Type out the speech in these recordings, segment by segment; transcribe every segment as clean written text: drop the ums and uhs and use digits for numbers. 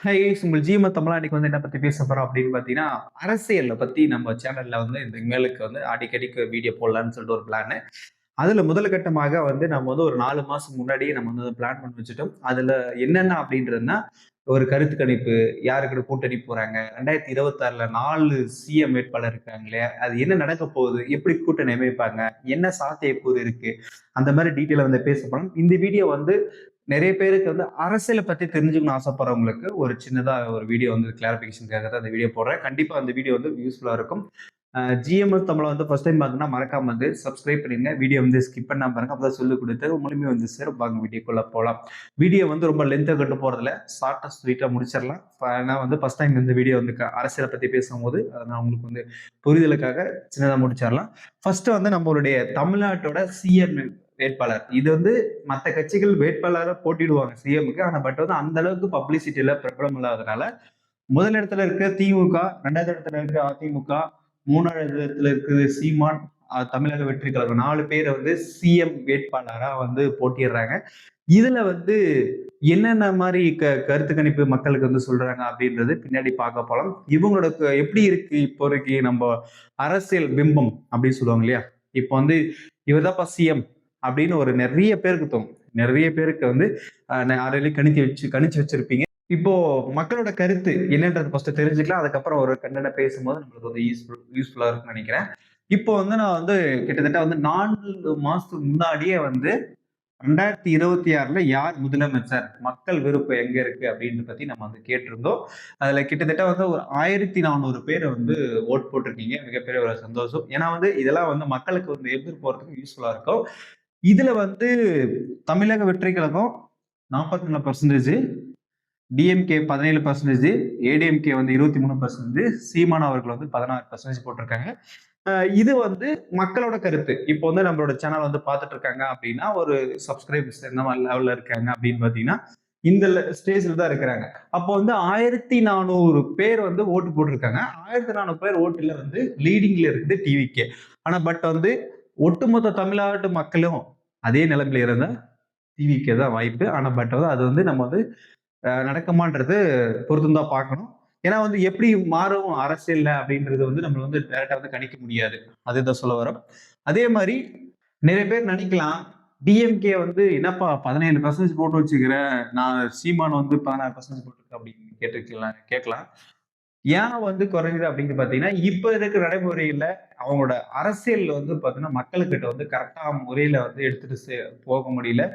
Hi guys, உங்கள் GM தமிழா இன்னைக்கு வந்து என்ன பத்தி பேச போறோம் அப்படின்னு பாத்தீங்கன்னா, அரசியலை பத்தி நம்ம சேனல்ல வந்து இந்த மேலுக்கு வந்து அடிக்கடிக்கு வீடியோ போடலாம்னு சொல்லிட்டு ஒரு பிளான். அதுல முதல் கட்டமாக வந்து நம்ம வந்து ஒரு 4 மாசம் முன்னாடியே நம்ம வந்து பிளான் பண்ணி வச்சுட்டோம். அதுல என்னென்ன அப்படின்றதுன்னா, ஒரு கருத்து கணிப்பு, யாரு கூட கூட்டணி போறாங்க, 2026ல 4 சிஎம் வேட்பாளர் இருக்காங்க இல்லையா? அது என்ன நடக்க போகுது? எப்படி கூட்டணி அமைப்பாங்க? என்ன சாத்தியக்கூறு இருக்கு? அந்த மாதிரி டீட்டெயிலா வந்து பேச போறோம். இந்த வீடியோ வந்து நிறைய பேருக்கு வந்து அரசியலை பத்தி தெரிஞ்சுக்கணும்னு ஆசைப்படுறவங்களுக்கு ஒரு சின்னதா ஒரு வீடியோ வந்து கிளாரிபிகேஷனுக்காக தான் அந்த வீடியோ போடுறேன். கண்டிப்பா அந்த வீடியோ வந்து யூஸ்ஃபுல்லா இருக்கும். ஜிஎம்எஸ் தமிழை வந்து ஃபர்ஸ்ட் டைம் பார்க்கணும்னா மறக்காம வந்து சப்ஸ்கிரைப் பண்ணிடுங்க. வீடியோ வந்து ஸ்கிப் பண்ணாம பாருங்க. அப்பதான் சொல்லிக் கொடுத்து முழுமையாக வந்து சேரும். வாங்க வீடியோக்குள்ள போகலாம். வீடியோ வந்து ரொம்ப லென்த்தாக கொண்டு போறதுல ஷார்ட்டா ஸ்வீட்டா முடிச்சிடலாம். ஏன்னா வந்து ஃபர்ஸ்ட் டைம் இந்த வீடியோ வந்து அரசியலை பத்தி பேசும்போது அதை நான் உங்களுக்கு வந்து புரிதலுக்காக சின்னதா முடிச்சிடலாம். ஃபர்ஸ்ட் வந்து நம்மளுடைய தமிழ்நாட்டோட சிஎம் வேட்பாளர். இது வந்து மற்ற கட்சிகள் வேட்பாளரை போட்டிடுவாங்க சிஎம்க்கு. ஆனா பட் வந்து அந்த அளவுக்கு பப்ளிசிட்டியில பிரபலம் இல்லாதனால முதல் இடத்துல இருக்க திமுக, 2வது இடத்துல இருக்க அதிமுக, 3வது இடத்துல இருக்குது சீமான், தமிழக வெற்றி கழகம் 4 பேரை வந்து சிஎம் வேட்பாளரா வந்து போட்டிடுறாங்க. இதுல வந்து என்னென்ன மாதிரி கருத்து கணிப்பு மக்களுக்கு வந்து சொல்றாங்க அப்படின்றது பின்னாடி பார்க்க போலாம். இவங்களோட எப்படி இருக்கு இப்போதைக்கு நம்ம அரசியல் பிம்பம் அப்படின்னு சொல்லுவாங்க இல்லையா? இப்போ வந்து இவர்தான்ப்பா சிஎம் அப்படின்னு ஒரு நிறைய பேருக்கு தோணும். நிறைய பேருக்கு வந்து ஆல்ரெடி கணிச்சு வச்சிருப்பீங்க. இப்போ மக்களோட கருத்து என்னன்றது ஃபர்ஸ்ட் தெரிஞ்சுக்கலாம். அதுக்கப்புறம் ஒரு கண்டன பேசும்போது நம்மளுக்கு வந்து யூஸ்ஃபுல்லா இருக்கும்னு நினைக்கிறேன். இப்போ வந்து நான் வந்து கிட்டத்தட்ட வந்து 4 மாசத்துக்கு முன்னாடியே வந்து 2026ல யார் முதலமைச்சர், மக்கள் விருப்பம் எங்க இருக்கு அப்படின்னு பத்தி நம்ம வந்து கேட்டிருந்தோம். அதுல கிட்டத்தட்ட வந்து ஒரு 1400 பேர் வந்து ஓட் போட்டிருக்கீங்க. மிகப்பெரிய ஒரு சந்தோஷம். ஏன்னா வந்து இதெல்லாம் வந்து மக்களுக்கு வந்து எடுத்துட்டு போறதுக்கு யூஸ்ஃபுல்லா இருக்கும். இதுல வந்து தமிழக வெற்றி கழகம் 44%, டிஎம்கே 17%, ஏடிஎம்கே வந்து 23%, சீமான் அவர்கள் வந்து 16% போட்டிருக்காங்க. இது வந்து மக்களோட கருத்து. இப்போ வந்து நம்மளோட சேனல் வந்து பார்த்துட்டு இருக்காங்க அப்படின்னா, ஒரு சப்ஸ்கிரைபர்ஸ் எந்த மாதிரி லெவல்ல இருக்காங்க அப்படின்னு பார்த்தீங்கன்னா, இந்த ஸ்டேஜ்ல தான் இருக்கிறாங்க. அப்போ வந்து 1400 பேர் வந்து ஓட்டு போட்டிருக்காங்க. 1400 பேர் ஓட்டுல வந்து லீடிங்ல இருக்குது டிவிகே. ஆனா பட் வந்து ஒட்டுமொத்த தமிழ்நாட்டு மக்களும் அதே நிலைமையில இருந்தா டிவிகே தான் வாய்ப்பு. ஆனா பட் வந்து அது வந்து நம்ம வந்து நடக்குமான்றது பொறுத்து தான் பார்க்கணும். ஏன்னா வந்து எப்படி மாறும் அரசியல்ல அப்படின்றது வந்து நம்ம வந்து டைரக்டா வந்து கணிக்க முடியாது. அதுதான் சொல்ல வரோம். அதே மாதிரி நிறைய பேர் நினைக்கலாம், டிஎம்கே வந்து என்னப்பா 17% போட்டு வச்சுக்கிற, நான் சீமான் வந்து 16% போட்டிருக்கேன் அப்படின்னு கேட்கலாம். ஏன் வந்து குறையுது அப்படின்னு பாத்தீங்கன்னா, இப்ப இருக்கிற நடைமுறையில அவங்களோட அரசியல் வந்து பாத்தீங்கன்னா மக்களுக்கிட்ட வந்து கரெக்டா முறையில வந்து எடுத்துட்டு போக முடியல.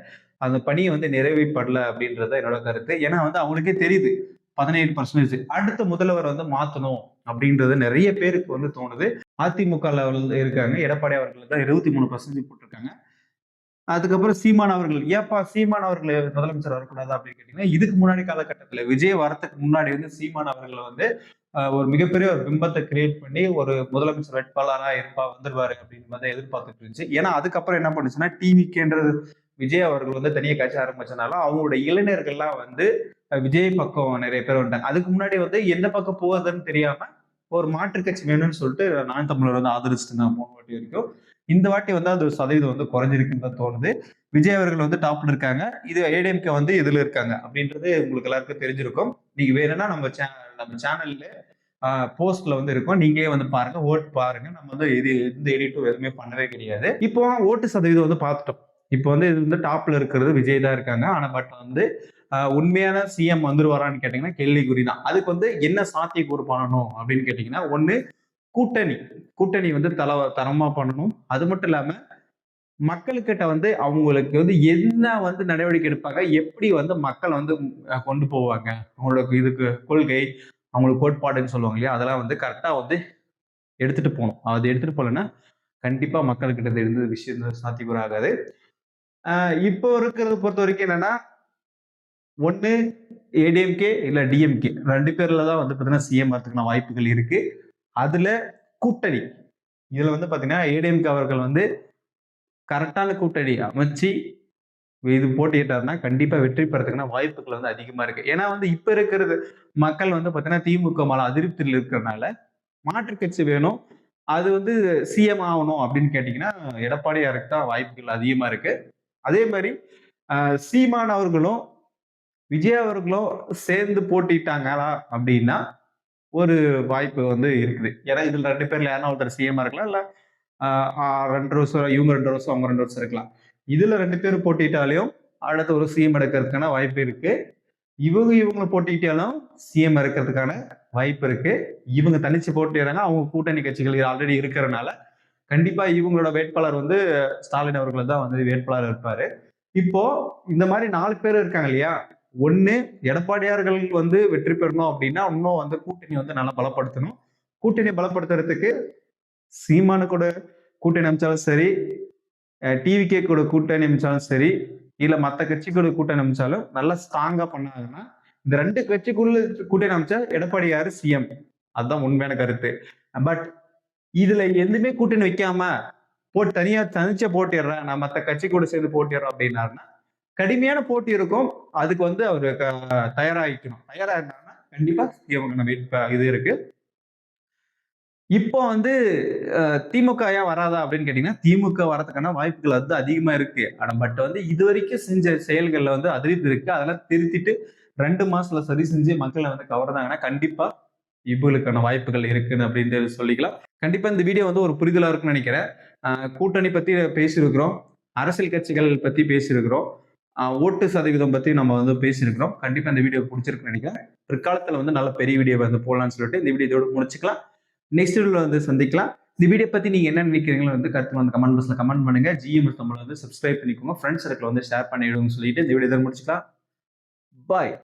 அந்த பணியை வந்து நிறைவேற்றப்படல அப்படின்றது என்னோட கருத்து. ஏன்னா வந்து அவங்களுக்கே தெரியுது 17% அடுத்த முதல்வர் வந்து மாத்தணும் அப்படின்றது நிறைய பேருக்கு வந்து தோணுது. அதிமுக லெவல்ல இருக்காங்க. எடப்பாடி அவர்கள் தான் 23% போட்டிருக்காங்க. அதுக்கப்புறம் சீமான் அவர்கள், ஏப்பா சீமான் அவர்கள் முதலமைச்சர் வரக்கூடாது அப்படின்னு கேட்டீங்கன்னா, இதுக்கு முன்னாடி காலகட்டத்துல விஜய் வரத்துக்கு முன்னாடி வந்து சீமான் அவர்கள் வந்து ஒரு மிகப்பெரிய ஒரு பிம்பத்தை கிரியேட் பண்ணி ஒரு முதலமைச்சர் வேட்பாளரா வந்துருவாரு அப்படின்னு வந்து எதிர்பார்த்துட்டு இருந்துச்சு. ஏன்னா அதுக்கப்புறம் என்ன பண்ணுச்சுன்னா, டிவிகேன்றது விஜய் அவர்கள் வந்து தனியா கட்சி ஆரம்பிச்சதுனால அவங்களோட இளைஞர்கள்லாம் வந்து விஜய் பக்கம் நிறைய பேர் வந்துட்டாங்க. அதுக்கு முன்னாடி வந்து எந்த பக்கம் போகுதுன்னு தெரியாம ஒரு மாற்று கட்சி வேணும்னு சொல்லிட்டு நான் தமிழர் வந்து ஆதரிச்சுட்டு இருந்தாங்க 3 வாட்டி வரைக்கும். இந்த வாட்டி வந்து அது சதவீதம் வந்து குறைஞ்சிருக்குன்னு தான் தோணுது. விஜய் அவர்கள் வந்து டாப்ல இருக்காங்க. இது ஏடிஎம்கே வந்து இதுல இருக்காங்க அப்படின்றது உங்களுக்கு எல்லாருக்கும் தெரிஞ்சிருக்கும். நீங்க வேணும்னா நம்ம சேனல்ல போஸ்ட்ல வந்து இருக்கும். நீங்களே வந்து பாருங்க, ஓட் பாருங்க. நம்ம வந்து இது எந்த எடிட்டும் எதுவுமே பண்ணவே கிடையாது. இப்போ ஓட்டு சதவீதம் வந்து பார்த்துட்டோம். இப்போ வந்து இது வந்து டாப்ல இருக்கிறது விஜய் தான் இருக்காங்க. ஆனா பட் வந்து உண்மையான சிஎம் வந்துருவாரான்னு கேட்டீங்கன்னா கேள்விக்குறி தான். அதுக்கு வந்து என்ன சாத்தியக்கூறு பண்ணணும் அப்படின்னு கேட்டீங்கன்னா, ஒண்ணு கூட்டணி. கூட்டணி வந்து தரமா பண்ணணும். அது மட்டும் இல்லாம மக்கள்கிட்ட வந்து அவங்களுக்கு வந்து என்ன வந்து நடவடிக்கை எடுப்பாங்க, எப்படி வந்து மக்கள் வந்து கொண்டு போவாங்க. அவங்களுக்கு இதுக்கு கொள்கை, அவங்களுக்கு கோட்பாடுன்னு சொல்லுவாங்க இல்லையா? அதெல்லாம் வந்து கரெக்ட்டா வந்து எடுத்துட்டு போணும். அது எடுத்துட்டு போலன்னா, கண்டிப்பா மக்கள்கிட்ட இருந்து விஷயம் சாத்தியக்கூறு ஆகாது. இப்போ இருக்கிறத பொறுத்தவரைக்கும் என்னன்னா, ஒண்ணு ஏடிஎம்கே இல்ல டிஎம்கே 2 பேர்ல தான் வந்து பார்த்தீங்கன்னா சிஎம் வரதுக்கான வாய்ப்புகள் இருக்கு. அதுல கூட்டணி. இதுல வந்து பார்த்தீங்கன்னா, ஏடிஎம்கே அவர்கள் வந்து கரெக்டான கூட்டணி அமைச்சு இது போட்டியிட்டாருன்னா கண்டிப்பா வெற்றி பெறதுக்கான வாய்ப்புகள் வந்து அதிகமா இருக்கு. ஏன்னா வந்து இப்ப இருக்கிறது மக்கள் வந்து பார்த்தீங்கன்னா திமுக மேல அதிருப்தியில் இருக்கிறனால மாற்று கட்சி வேணும். அது வந்து சிஎம் ஆகணும் அப்படின்னு கேட்டீங்கன்னா எடப்பாடியாருக்கு தான் வாய்ப்புகள் அதிகமா இருக்கு. அதே மாதிரி சீமான் அவர்களும் விஜய் அவர்களும் சேர்ந்து போட்டிட்டாங்களா அப்படின்னா ஒரு வாய்ப்பு வந்து இருக்குது. ஏன்னா இதுல 2 பேர்ல யாருன்னா ஒருத்தர் சிஎம்மா இருக்கலாம். இல்ல 2 வருஷம் இவங்க 2 வருஷம், அவங்க 2 வருஷம் இருக்கலாம். இதுல 2 பேரும் போட்டிட்டாலும் அடுத்த ஒரு சிஎம் எடுக்கிறதுக்கான வாய்ப்பு இருக்கு. இவங்கள போட்டிட்டாலும் சிஎம் இருக்கிறதுக்கான வாய்ப்பு இருக்கு. இவங்க தனிச்சு போட்டியிடுறாங்க. அவங்க கூட்டணி கட்சிகள் ஆல்ரெடி இருக்கிறனால கண்டிப்பா இவங்களோட வேட்பாளர் வந்து ஸ்டாலின் அவர்கள் தான் வந்து வேட்பாளர் இருப்பாரு. இப்போ இந்த மாதிரி 4 பேர் இருக்காங்க இல்லையா? ஒண்ணு எடப்பாடியார்கள் வந்து வெற்றி பெறணும் அப்படின்னா, இன்னும் வந்து கூட்டணி வந்து நல்லா பலப்படுத்தணும். கூட்டணி பலப்படுத்துறதுக்கு சீமானு கூட கூட்டணி அமைச்சாலும் சரி, டிவிகே கூட கூட்டணி அமைச்சாலும் சரி, இல்ல மத்த கட்சி கூட கூட்டணி அமைச்சாலும் நல்லா ஸ்ட்ராங்கா பண்ணாங்கன்னா, இந்த 2 கட்சிக்குள்ள கூட்டணி அமைச்சா எடப்பாடியாரு சிஎம். அதுதான் உண்மையான கருத்து. பட் இதுல எதுவுமே கூட்டணி வைக்காம தனியா தனிச்சா போட்டிடுறேன், நான் மத்த கட்சி கூட சேர்ந்து போட்டிடுறேன் அப்படின்னாருன்னா கடுமையான போட்டி இருக்கும். அதுக்கு வந்து அவரு தயாராகிக்கணும். தயாரா இருந்தாங்கன்னா கண்டிப்பா இவங்க இது இருக்கு. இப்போ வந்து திமுக ஏன் வராதா அப்படின்னு கேட்டீங்கன்னா, திமுக வரதுக்கான வாய்ப்புகள் வந்து அதிகமா இருக்கு. ஆனா பட் வந்து இதுவரைக்கும் செஞ்ச செயல்கள்ல வந்து அதிருப்தி இருக்கு. அதெல்லாம் திருத்திட்டு 2 மாசத்துல சரி செஞ்சு மக்களை வந்து கவர்ந்தாங்கன்னா கண்டிப்பா இவங்களுக்கான வாய்ப்புகள் இருக்குன்னு அப்படின்னு சொல்லிக்கலாம். கண்டிப்பா இந்த வீடியோ வந்து ஒரு புரிதலா இருக்குன்னு நினைக்கிறேன். கூட்டணி பத்தி பேசியிருக்கிறோம். அரசியல் கட்சிகள் பத்தி பேசியிருக்கிறோம். ஓட்டு சதவீதம் பத்தி நம்ம வந்து பேசியிருக்கிறோம். கண்டிப்பா இந்த வீடியோ பிடிச்சிருக்குன்னு நினைக்கிறேன். பிற்காலத்துல வந்து நல்ல பெரிய வீடியோ வந்து போடலாம்னு சொல்லிட்டு இந்த வீடியோ இதோட முடிச்சுக்கலாம். நெக்ஸ்ட் வீடியோல வந்து சந்திக்கலாம். இந்த வீடியோ பத்தி நீங்க என்ன நினைக்கிறீங்களோ வந்து கருத்து வந்து கமெண்ட் பாக்ஸ்ல கமெண்ட் பண்ணுங்க. ஜிஎம் தமிழ் வந்து சப்ஸ்கிரைப் பண்ணிக்கோங்க. ஃப்ரெண்ட்ஸ் சர்க்கிள் வந்து ஷேர் பண்ணிடுங்கன்னு சொல்லிட்டு இந்த வீடியோ இதோட முடிச்சுக்கலாம். பாய்.